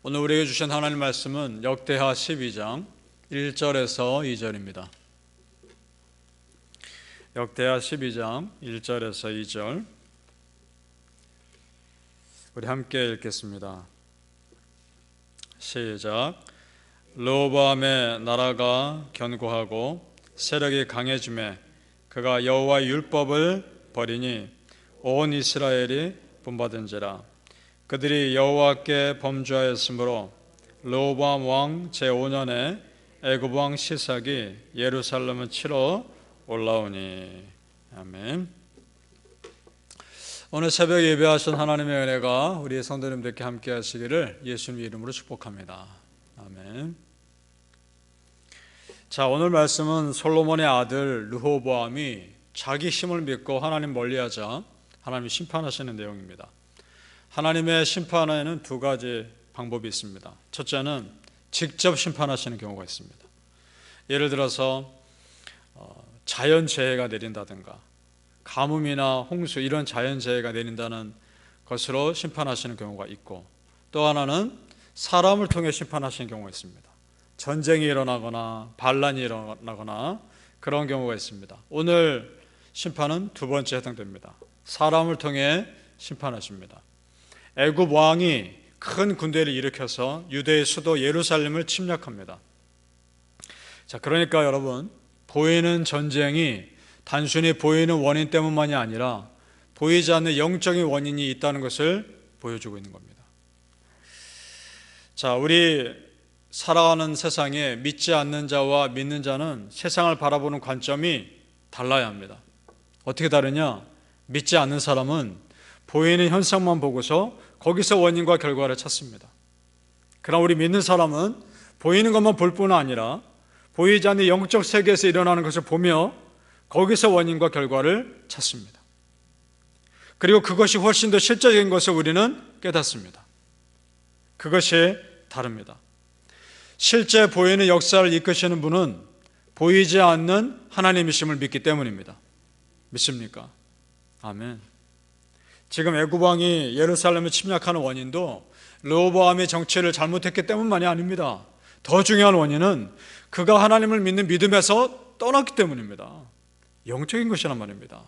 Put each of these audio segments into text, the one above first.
오늘 우리에게 주신 하나님 말씀은 역대하 12장 1절에서 2절입니다. 역대하 12장 1절에서 2절 우리 함께 읽겠습니다. 시작. 르호보암의 나라가 견고하고 세력이 강해지매 그가 여호와의 율법을 버리니 온 이스라엘이 본받은지라. 그들이 여호와께 범죄하였으므로 르호보암 왕 제5년에 애굽 왕 시삭이 예루살렘을 치러 올라오니. 아멘. 오늘 새벽 예배하신 하나님의 은혜가 우리 성도님들께 함께 하시기를 예수님 이름으로 축복합니다. 아멘. 자, 오늘 말씀은 솔로몬의 아들 르호보암이 자기 힘을 믿고 하나님 멀리하자 하나님이 심판하시는 내용입니다. 하나님의 심판에는 두 가지 방법이 있습니다. 첫째는 직접 심판하시는 경우가 있습니다. 예를 들어서 자연재해가 내린다든가 가뭄이나 홍수 이런 자연재해가 내린다는 것으로 심판하시는 경우가 있고, 또 하나는 사람을 통해 심판하시는 경우가 있습니다. 전쟁이 일어나거나 반란이 일어나거나 그런 경우가 있습니다. 오늘 심판은 두 번째 해당됩니다. 사람을 통해 심판하십니다. 애굽 왕이 큰 군대를 일으켜서 유대의 수도 예루살렘을 침략합니다. 자, 그러니까 여러분, 보이는 전쟁이 단순히 보이는 원인 때문만이 아니라 보이지 않는 영적인 원인이 있다는 것을 보여주고 있는 겁니다. 자, 우리 살아가는 세상에 믿지 않는 자와 믿는 자는 세상을 바라보는 관점이 달라야 합니다. 어떻게 다르냐? 믿지 않는 사람은 보이는 현상만 보고서 거기서 원인과 결과를 찾습니다. 그러나 우리 믿는 사람은 보이는 것만 볼 뿐 아니라 보이지 않는 영적 세계에서 일어나는 것을 보며 거기서 원인과 결과를 찾습니다. 그리고 그것이 훨씬 더 실제적인 것을 우리는 깨닫습니다. 그것이 다릅니다. 실제 보이는 역사를 이끄시는 분은 보이지 않는 하나님이심을 믿기 때문입니다. 믿습니까? 아멘. 지금 애굽 왕이 예루살렘을 침략하는 원인도 르호보암의 정치를 잘못했기 때문만이 아닙니다. 더 중요한 원인은 그가 하나님을 믿는 믿음에서 떠났기 때문입니다. 영적인 것이란 말입니다.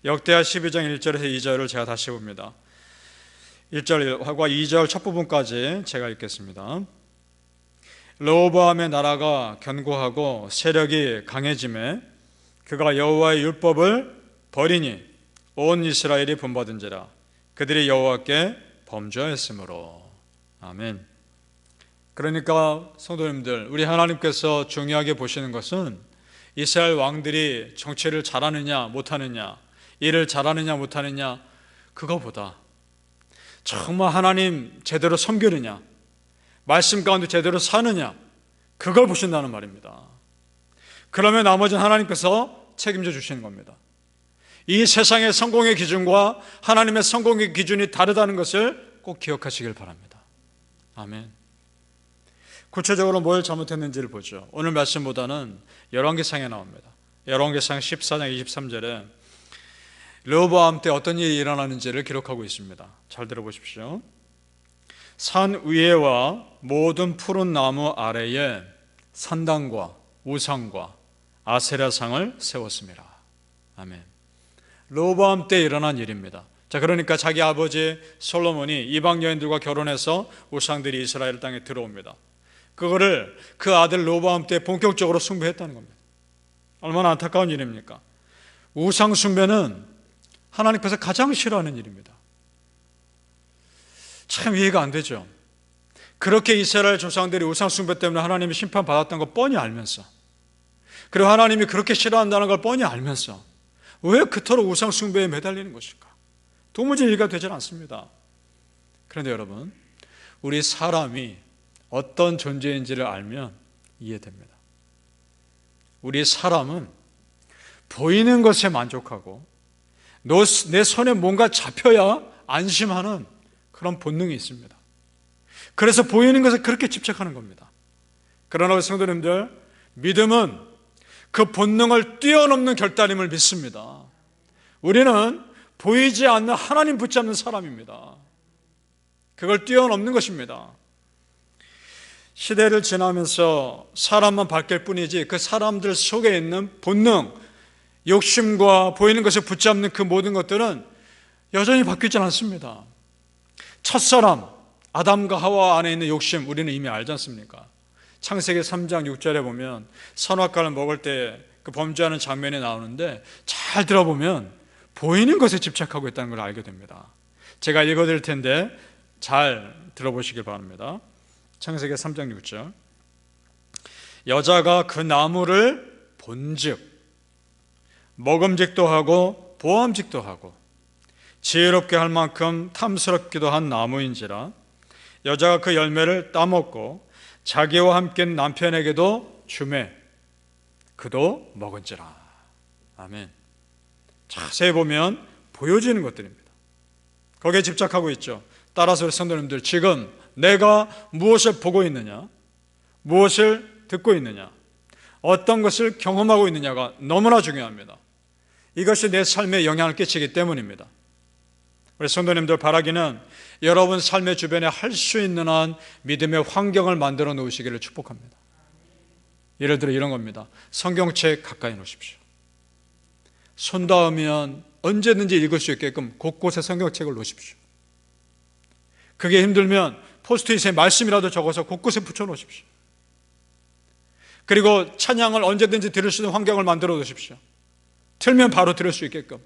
역대하 12장 1절에서 2절을 제가 다시 봅니다. 1절과 2절 첫 부분까지 제가 읽겠습니다. 르호보암의 나라가 견고하고 세력이 강해지매 그가 여호와의 율법을 버리니 온 이스라엘이 본받은지라. 그들이 여호와께 범죄하였으므로. 아멘. 그러니까 성도님들, 우리 하나님께서 중요하게 보시는 것은 이스라엘 왕들이 정치를 잘하느냐 못하느냐, 일을 잘하느냐 못하느냐, 그거보다 정말 하나님 제대로 섬기느냐, 말씀 가운데 제대로 사느냐, 그걸 보신다는 말입니다. 그러면 나머지는 하나님께서 책임져 주시는 겁니다. 이 세상의 성공의 기준과 하나님의 성공의 기준이 다르다는 것을 꼭 기억하시길 바랍니다. 아멘. 구체적으로 뭘 잘못했는지를 보죠. 오늘 말씀보다는 열왕기상에 나옵니다. 열왕기상 14장 23절에 르호보암 때 어떤 일이 일어나는지를 기록하고 있습니다. 잘 들어보십시오. 산 위에와 모든 푸른 나무 아래에 산당과 우상과 아세라상을 세웠습니다. 아멘. 르호보암 때 일어난 일입니다. 자, 그러니까 자기 아버지 솔로몬이 이방 여인들과 결혼해서 우상들이 이스라엘 땅에 들어옵니다. 그거를 그 아들 르호보암 때 본격적으로 숭배했다는 겁니다. 얼마나 안타까운 일입니까? 우상 숭배는 하나님께서 가장 싫어하는 일입니다. 참 이해가 안 되죠. 그렇게 이스라엘 조상들이 우상 숭배 때문에 하나님이 심판받았던 걸 뻔히 알면서, 그리고 하나님이 그렇게 싫어한다는 걸 뻔히 알면서 왜 그토록 우상 숭배에 매달리는 것일까? 도무지 이해가 되질 않습니다. 그런데 여러분, 우리 사람이 어떤 존재인지를 알면 이해됩니다. 우리 사람은 보이는 것에 만족하고 내 손에 뭔가 잡혀야 안심하는 그런 본능이 있습니다. 그래서 보이는 것에 그렇게 집착하는 겁니다. 그러나 성도님들, 믿음은 그 본능을 뛰어넘는 결단임을 믿습니다. 우리는 보이지 않는 하나님 붙잡는 사람입니다. 그걸 뛰어넘는 것입니다. 시대를 지나면서 사람만 바뀔 뿐이지 그 사람들 속에 있는 본능, 욕심과 보이는 것을 붙잡는 그 모든 것들은 여전히 바뀌지 않습니다. 첫사람 아담과 하와 안에 있는 욕심 우리는 이미 알지 않습니까? 창세기 3장 6절에 보면 선악과를 먹을 때 그 범죄하는 장면이 나오는데 잘 들어보면 보이는 것에 집착하고 있다는 걸 알게 됩니다. 제가 읽어드릴 텐데 잘 들어보시길 바랍니다. 창세기 3장 6절. 여자가 그 나무를 본즉 먹음직도 하고 보암직도 하고 지혜롭게 할 만큼 탐스럽기도 한 나무인지라 여자가 그 열매를 따먹고 자기와 함께 남편에게도 주매 그도 먹은지라. 아멘. 자세히 보면 보여지는 것들입니다. 거기에 집착하고 있죠. 따라서 우리 성도님들, 지금 내가 무엇을 보고 있느냐, 무엇을 듣고 있느냐, 어떤 것을 경험하고 있느냐가 너무나 중요합니다. 이것이 내 삶에 영향을 끼치기 때문입니다. 우리 성도님들, 바라기는 여러분 삶의 주변에 할 수 있는 한 믿음의 환경을 만들어 놓으시기를 축복합니다. 예를 들어 이런 겁니다. 성경책 가까이 놓으십시오. 손 닿으면 언제든지 읽을 수 있게끔 곳곳에 성경책을 놓으십시오. 그게 힘들면 포스트잇에 말씀이라도 적어서 곳곳에 붙여 놓으십시오. 그리고 찬양을 언제든지 들을 수 있는 환경을 만들어 놓으십시오. 틀면 바로 들을 수 있게끔.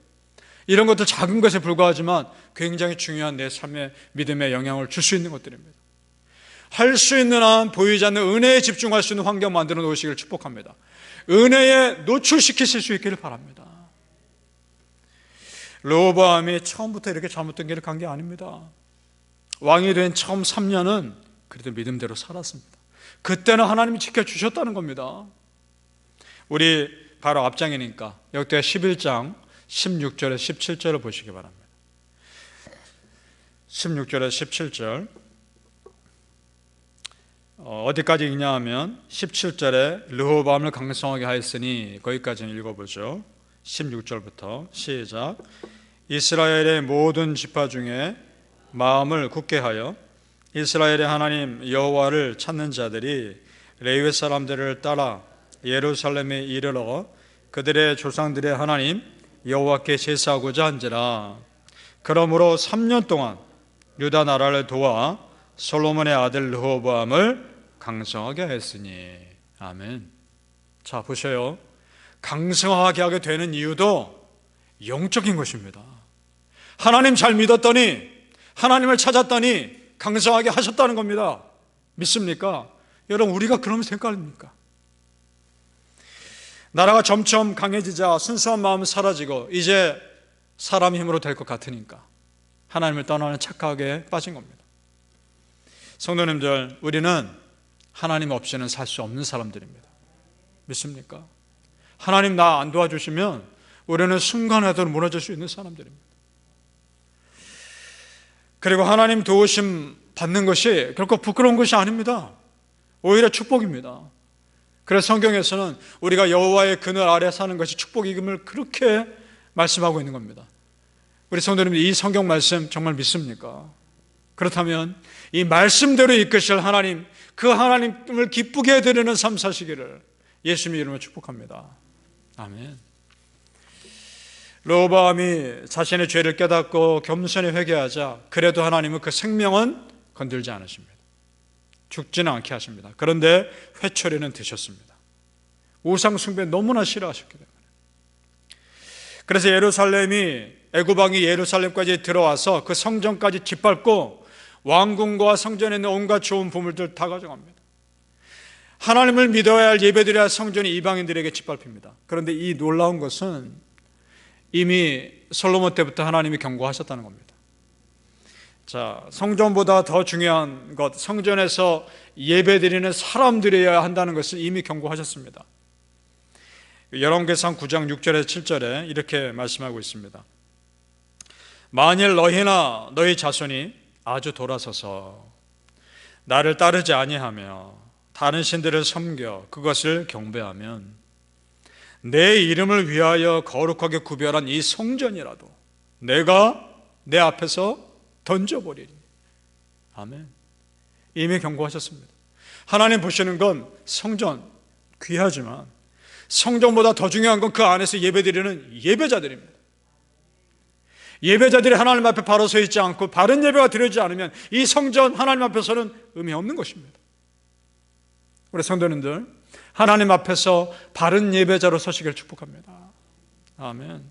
이런 것들 작은 것에 불과하지만 굉장히 중요한 내 삶의 믿음에 영향을 줄 수 있는 것들입니다. 할 수 있는 한 보이지 않는 은혜에 집중할 수 있는 환경 만들어 놓으시기를 축복합니다. 은혜에 노출시키실 수 있기를 바랍니다. 르호보암이 처음부터 이렇게 잘못된 길을 간 게 아닙니다. 왕이 된 처음 3년은 그래도 믿음대로 살았습니다. 그때는 하나님이 지켜주셨다는 겁니다. 우리 바로 앞장이니까 역대하 11장 16절에 17절을 보시기 바랍니다. 16절에 17절 어디까지 읽냐 하면 17절에 르호보암을 강성하게 하였으니 거기까지는 읽어보죠. 16절부터 시작. 이스라엘의 모든 지파 중에 마음을 굳게 하여 이스라엘의 하나님 여호와를 찾는 자들이 레위 사람들을 따라 예루살렘에 이르러 그들의 조상들의 하나님 여호와께 제사하고자 한지라. 그러므로 3년 동안 유다 나라를 도와 솔로몬의 아들 르호보암을 강성하게 했으니. 아멘. 자, 보세요. 강성하게 하게 되는 이유도 영적인 것입니다. 하나님 잘 믿었더니, 하나님을 찾았더니 강성하게 하셨다는 겁니다. 믿습니까? 여러분, 우리가 그러면 생각합니까? 나라가 점점 강해지자 순수한 마음은 사라지고 이제 사람 힘으로 될 것 같으니까 하나님을 떠나는 착각에 빠진 겁니다. 성도님들, 우리는 하나님 없이는 살 수 없는 사람들입니다. 믿습니까? 하나님 나 안 도와주시면 우리는 순간에도 무너질 수 있는 사람들입니다. 그리고 하나님 도우심 받는 것이 결코 부끄러운 것이 아닙니다. 오히려 축복입니다. 그래서 성경에서는 우리가 여호와의 그늘 아래 사는 것이 축복임을 그렇게 말씀하고 있는 겁니다. 우리 성도님들, 이 성경 말씀 정말 믿습니까? 그렇다면 이 말씀대로 이끄실 하나님, 그 하나님을 기쁘게 해드리는 삶 사시기를 예수님의 이름으로 축복합니다. 아멘. 르호보암이 자신의 죄를 깨닫고 겸손히 회개하자 그래도 하나님은 그 생명은 건들지 않으십니다. 죽지는 않게 하십니다. 그런데 회초리는 드셨습니다. 우상 숭배 너무나 싫어하셨기 때문에. 그래서 예루살렘이, 애굽 왕이 예루살렘까지 들어와서 그 성전까지 짓밟고 왕궁과 성전에 있는 온갖 좋은 보물들 다 가져갑니다. 하나님을 믿어야 할, 예배드려야 할 성전이 이방인들에게 짓밟힙니다. 그런데 이 놀라운 것은 이미 솔로몬 때부터 하나님이 경고하셨다는 겁니다. 자, 성전보다 더 중요한 것, 성전에서 예배드리는 사람들이어야 한다는 것을 이미 경고하셨습니다. 열왕기상 9장 6절에서 7절에 이렇게 말씀하고 있습니다. 만일 너희나 너희 자손이 아주 돌아서서 나를 따르지 아니하며 다른 신들을 섬겨 그것을 경배하면 내 이름을 위하여 거룩하게 구별한 이 성전이라도 내가 내 앞에서 던져버리니. 아멘. 이미 경고하셨습니다. 하나님 보시는 건 성전 귀하지만 성전보다 더 중요한 건 그 안에서 예배드리는 예배자들입니다. 예배자들이 하나님 앞에 바로 서 있지 않고 바른 예배가 드려지지 않으면 이 성전 하나님 앞에서는 의미 없는 것입니다. 우리 성도님들, 하나님 앞에서 바른 예배자로 서시기를 축복합니다. 아멘.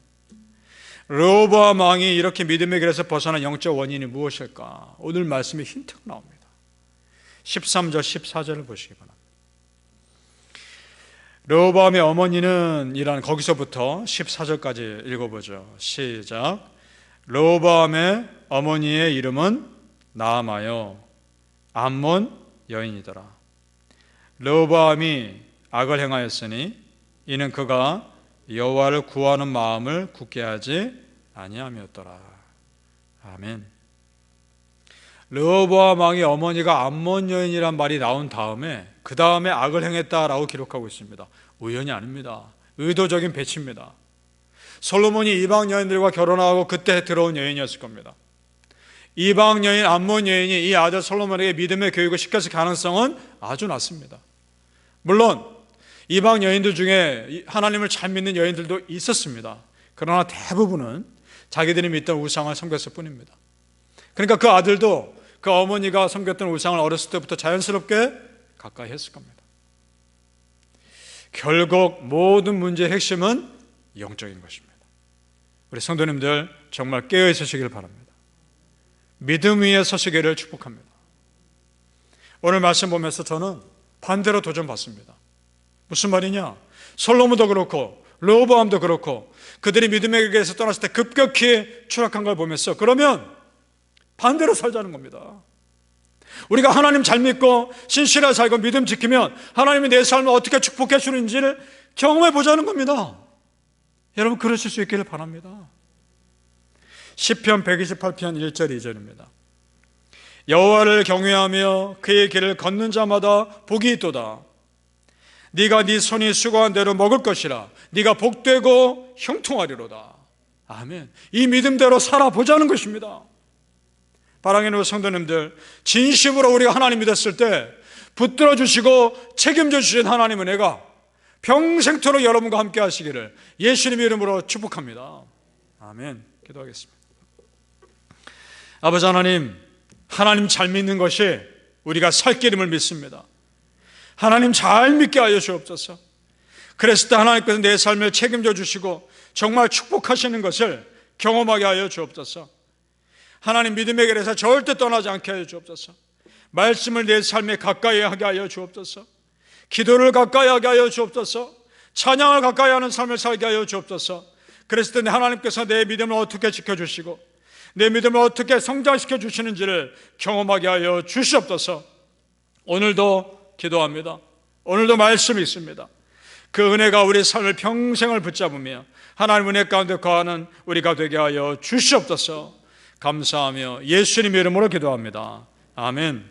르호보암 왕이 이렇게 믿음의 길에서 벗어난 영적 원인이 무엇일까? 오늘 말씀에 힌트가 나옵니다. 13절 14절을 보시기 바랍니다. 르호보암의 어머니는 이란, 거기서부터 14절까지 읽어보죠. 시작. 르호보암의 어머니의 이름은 나아마요 암몬 여인이더라. 르호보암이 악을 행하였으니 이는 그가 여호와를 구하는 마음을 굳게 하지 아니함이었더라. 아멘. 르호보암 왕의 어머니가 암몬 여인이란 말이 나온 다음에 그 다음에 악을 행했다라고 기록하고 있습니다. 우연이 아닙니다. 의도적인 배치입니다. 솔로몬이 이방 여인들과 결혼하고 그때 들어온 여인이었을 겁니다. 이방 여인 암몬 여인이 이 아들 솔로몬에게 믿음의 교육을 시켰을 가능성은 아주 낮습니다. 물론 이방 여인들 중에 하나님을 잘 믿는 여인들도 있었습니다. 그러나 대부분은 자기들이 믿던 우상을 섬겼을 뿐입니다. 그러니까 그 아들도 그 어머니가 섬겼던 우상을 어렸을 때부터 자연스럽게 가까이 했을 겁니다. 결국 모든 문제의 핵심은 영적인 것입니다. 우리 성도님들 정말 깨어 있으시길 바랍니다. 믿음 위에 서시기를 축복합니다. 오늘 말씀 보면서 저는 반대로 도전받습니다. 무슨 말이냐? 솔로몬도 그렇고 르호보암도 그렇고 그들이 믿음의 길에서 떠났을 때 급격히 추락한 걸 보면서 그러면 반대로 살자는 겁니다. 우리가 하나님 잘 믿고 신실하게 살고 믿음 지키면 하나님이 내 삶을 어떻게 축복해 주는지를 경험해 보자는 겁니다. 여러분 그러실 수 있기를 바랍니다. 시편 128편 1절 2절입니다. 여호와를 경외하며 그의 길을 걷는 자마다 복이 있도다. 네가 네 손이 수고한 대로 먹을 것이라. 네가 복되고 형통하리로다. 아멘. 이 믿음대로 살아보자는 것입니다. 사랑하는 성도님들, 진심으로 우리가 하나님 믿었을 때 붙들어 주시고 책임져 주신 하나님의 은혜가 평생토록 여러분과 함께 하시기를 예수님의 이름으로 축복합니다. 아멘. 기도하겠습니다. 아버지 하나님, 하나님 잘 믿는 것이 우리가 살 길임을 믿습니다. 하나님 잘 믿게 하여 주옵소서. 그랬을 때 하나님께서 내 삶을 책임져 주시고 정말 축복하시는 것을 경험하게 하여 주옵소서. 하나님 믿음의 길에서 절대 떠나지 않게 하여 주옵소서. 말씀을 내 삶에 가까이 하게 하여 주옵소서. 기도를 가까이 하게 하여 주옵소서. 찬양을 가까이 하는 삶을 살게 하여 주옵소서. 그랬을 때 하나님께서 내 믿음을 어떻게 지켜주시고 내 믿음을 어떻게 성장시켜 주시는지를 경험하게 하여 주시옵소서. 오늘도 기도합니다. 오늘도 말씀이 있습니다. 그 은혜가 우리 삶을 평생을 붙잡으며 하나님 은혜 가운데 거하는 우리가 되게 하여 주시옵소서. 감사하며 예수님의 이름으로 기도합니다. 아멘.